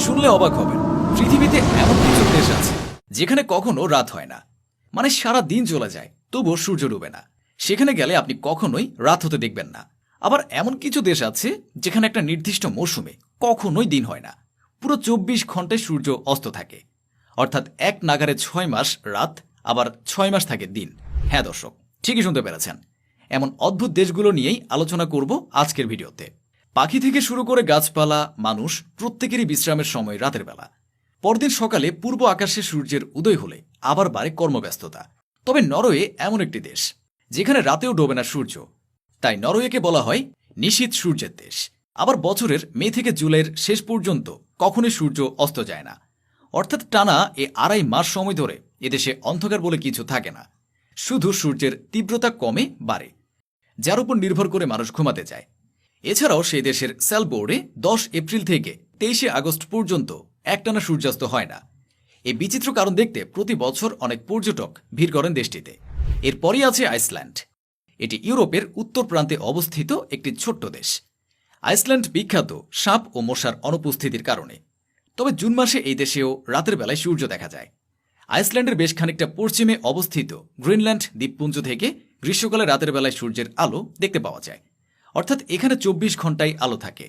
শুনলে অবাক হবেন, পৃথিবীতে এমন কিছু দেশ আছে যেখানে কখনো রাত হয় না, মানে সারা দিন চলে যায় তবুও সূর্য ডুবে না। সেখানে গেলে আপনি কখনোই রাত হতে দেখবেন না। আবার এমন কিছু দেশ আছে যেখানে একটা নির্দিষ্ট মৌসুমে কখনোই দিন হয় না, পুরো 24 ঘন্টায় সূর্য অস্ত থাকে। অর্থাৎ এক নাগারে 6 মাস রাত, আবার 6 মাস থাকে দিন। হ্যাঁ দর্শক, ঠিকই শুনতে পেরেছেন। এমন অদ্ভুত দেশগুলো নিয়েই আলোচনা করব আজকের ভিডিওতে। পাখি থেকে শুরু করে গাছপালা, মানুষ প্রত্যেকেরই বিশ্রামের সময় রাতের বেলা। পরদিন সকালে পূর্ব আকাশে সূর্যের উদয় হলে আবার বাড়ে কর্মব্যস্ততা। তবে নরওয়ে এমন একটি দেশ যেখানে রাতেও ডোবে না সূর্য, তাই নরওয়েকে বলা হয় নিশীথ সূর্যের দেশ। আবার বছরের মে থেকে জুলাইয়ের শেষ পর্যন্ত কখনোই সূর্য অস্ত যায় না। অর্থাৎ টানা 2.5 মাস সময় ধরে এদেশে অন্ধকার বলে কিছু থাকে না, শুধু সূর্যের তীব্রতা কমে বাড়ে, যার উপর নির্ভর করে মানুষ ঘুমাতে যায়। এছাড়াও সেই দেশের সেলবোর্ডে 10 এপ্রিল থেকে 23 আগস্ট পর্যন্ত একটানা সূর্যাস্ত হয় না। এই বিচিত্র কারণ দেখতে প্রতি বছর অনেক পর্যটক ভিড় করেন দেশটিতে। এরপরই আছে আইসল্যান্ড। এটি ইউরোপের উত্তর প্রান্তে অবস্থিত একটি ছোট্ট দেশ। আইসল্যান্ড বিখ্যাত সাপ ও মশার অনুপস্থিতির কারণে। তবে জুন মাসে এই দেশেও রাতের বেলায় সূর্য দেখা যায়। আইসল্যান্ডের বেশ খানিকটা পশ্চিমে অবস্থিত গ্রিনল্যান্ড দ্বীপপুঞ্জ থেকে গ্রীষ্মকালে রাতের বেলায় সূর্যের আলো দেখতে পাওয়া যায়। অর্থাৎ এখানে 24 ঘন্টায় আলো থাকে।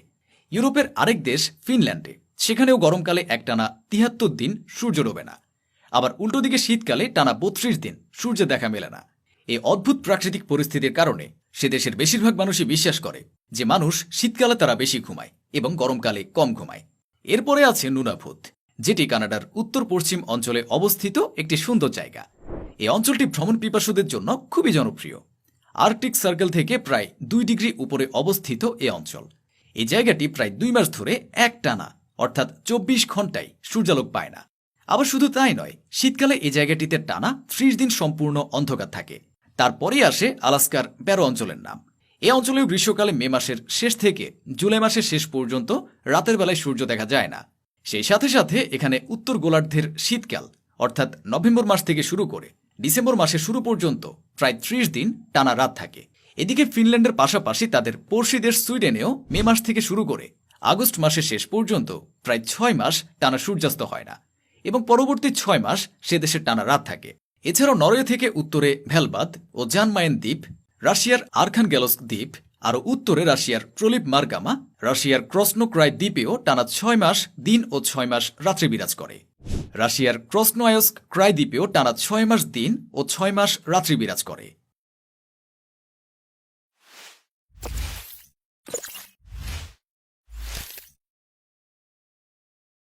ইউরোপের আরেক দেশ ফিনল্যান্ডে, সেখানেও গরমকালে একটানা 73 দিন সূর্য ডোবে না। আবার উল্টো দিকে শীতকালে টানা 32 দিন সূর্য দেখা মেলে না। এই অদ্ভুত প্রাকৃতিক পরিস্থিতির কারণে সে দেশের বেশিরভাগ মানুষই বিশ্বাস করে যে মানুষ শীতকালে তারা বেশি ঘুমায় এবং গরমকালে কম ঘুমায়। এরপরে আছে নুনাভুত, যেটি কানাডার উত্তর পশ্চিম অঞ্চলে অবস্থিত একটি সুন্দর জায়গা। এই অঞ্চলটি ভ্রমণ পিপাসুদের জন্য খুবই জনপ্রিয়। আর্কটিক সার্কেল থেকে প্রায় 2 ডিগ্রি উপরে অবস্থিত এই অঞ্চল। এই জায়গাটি প্রায় 2 মাস ধরে একটানা অর্থাৎ 24 ঘন্টায় সূর্যালোক পায় না। আবার শুধু তাই নয়, শীতকালে এই জায়গাটিতে টানা 30 দিন সম্পূর্ণ অন্ধকার থাকে। তারপরেই আসে আলাস্কার ব্যারো অঞ্চলের নাম। এই অঞ্চলেও গ্রীষ্মকালে মে মাসের শেষ থেকে জুলাই মাসের শেষ পর্যন্ত রাতের বেলায় সূর্য দেখা যায় না। সেই সাথে সাথে এখানে উত্তর গোলার্ধের শীতকাল অর্থাৎ নভেম্বর মাস থেকে শুরু করে ডিসেম্বর মাসের শুরু পর্যন্ত প্রায় 30 দিন টানা রাত থাকে। এদিকে ফিনল্যান্ডের পাশাপাশি তাদের পড়শি দেশ সুইডেনেও মে মাস থেকে শুরু করে আগস্ট মাসের শেষ পর্যন্ত প্রায় 6 মাস টানা সূর্যাস্ত হয় না, এবং পরবর্তী 6 মাস সে দেশে টানা রাত থাকে। এছাড়াও নরওয়ে থেকে উত্তরে ভ্যালবাদ ও জানমায়েন দ্বীপ, রাশিয়ার আর্খানগেলস্ক দ্বীপ, আরও উত্তরে রাশিয়ার প্রলিপ মার্গামা, রাশিয়ার ক্রসনোক্রাই দ্বীপেও টানা 6 মাস দিন ও 6 মাস রাত্রি বিরাজ করে। রাশিয়ার ক্রসনোয়ায়স্ক ক্রাই দ্বীপেও টানা 6 মাস দিন ও 6 মাস রাত্রি বিরাজ করে।